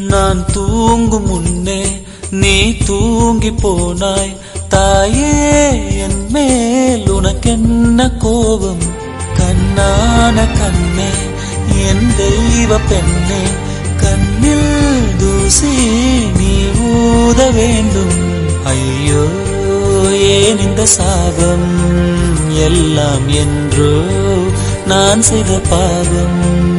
நான் தூங்கும் முன்னே நீ தூங்கி போனாய் தாயே, என் மேல் உனக்கென்ன கோபம்? கண்ணான கண்ணே, என் தெய்வ பெண்ணே, கண்ணில் தூசி நீ ஊத வேண்டும். ஐயோ, ஏன் இந்த சாபம்? எல்லாம் என்றோ நான் செய்த பாவம்.